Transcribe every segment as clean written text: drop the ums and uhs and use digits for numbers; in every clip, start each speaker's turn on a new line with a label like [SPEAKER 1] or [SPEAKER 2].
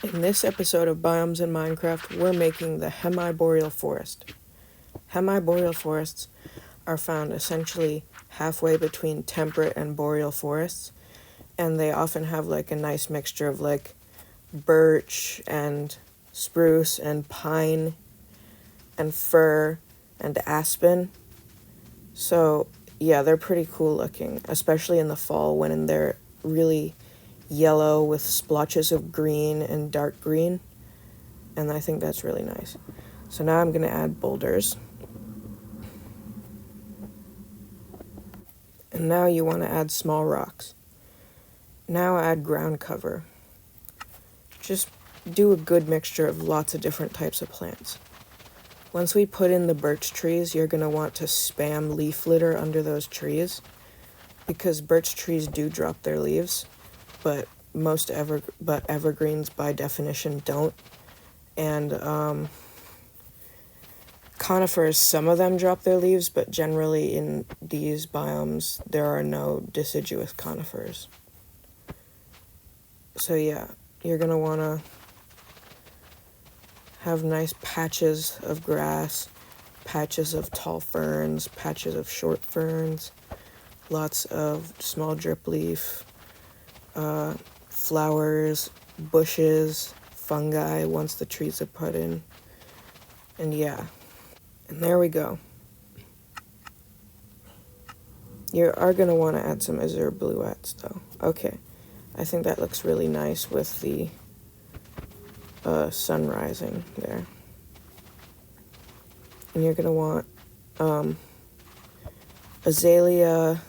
[SPEAKER 1] In this episode of Biomes in Minecraft, we're making the Hemiboreal forest. Hemiboreal forests are found essentially halfway between temperate and boreal forests, and they often have like a nice mixture of like birch and spruce and pine and fir and aspen. So yeah, they're pretty cool looking, especially in the fall when they're really yellow with splotches of green and dark green, and I think that's really nice. So now I'm going to add boulders. And now you want to add small rocks. Now add ground cover. Just do a good mixture of lots of different types of plants. Once we put in the birch trees, you're going to want to spam leaf litter under those trees, because birch trees do drop their leaves, but evergreens by definition don't. And conifers, some of them drop their leaves, but generally in these biomes there are no deciduous conifers. So yeah, you're gonna want to have nice patches of grass, patches of tall ferns, patches of short ferns, lots of small drip leaf, flowers, bushes, fungi once the trees are put in. And yeah, and there we go. You are going to want to add some azure bluettes though. Okay, I think that looks really nice with the sun rising there. And you're going to want azalea,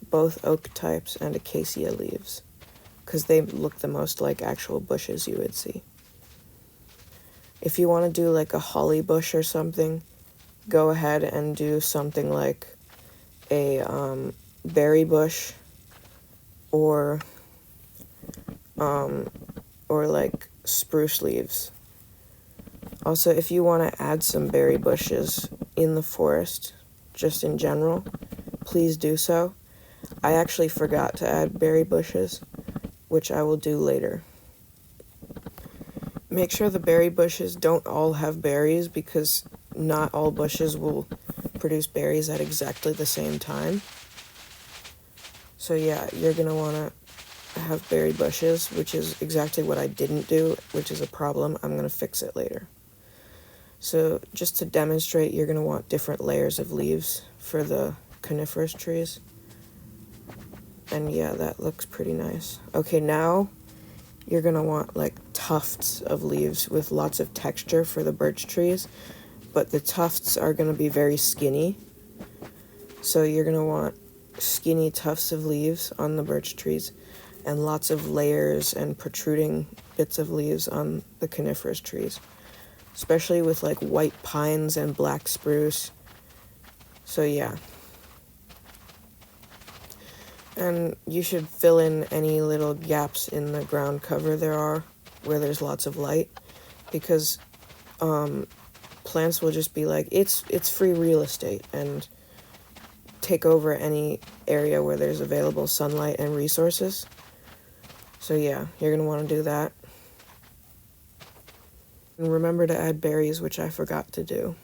[SPEAKER 1] both oak types, and acacia leaves, because they look the most like actual bushes you would see. If you want to do like a holly bush or something, go ahead and do something like a berry bush, or like spruce leaves. Also, if you want to add some berry bushes in the forest, just in general, please do so. I actually forgot to add berry bushes, which I will do later. Make sure the berry bushes don't all have berries, because not all bushes will produce berries at exactly the same time. So yeah, you're going to want to have berry bushes, which is exactly what I didn't do, which is a problem. I'm going to fix it later. So just to demonstrate, you're going to want different layers of leaves for the coniferous trees. And yeah, that looks pretty nice. Okay, now you're going to want like tufts of leaves with lots of texture for the birch trees, but the tufts are going to be very skinny. So you're going to want skinny tufts of leaves on the birch trees, and lots of layers and protruding bits of leaves on the coniferous trees, especially with like white pines and black spruce. So yeah. And you should fill in any little gaps in the ground cover there are where there's lots of light, because plants will just be like, it's free real estate, and take over any area where there's available sunlight and resources. So yeah, you're going to want to do that. And remember to add berries, which I forgot to do.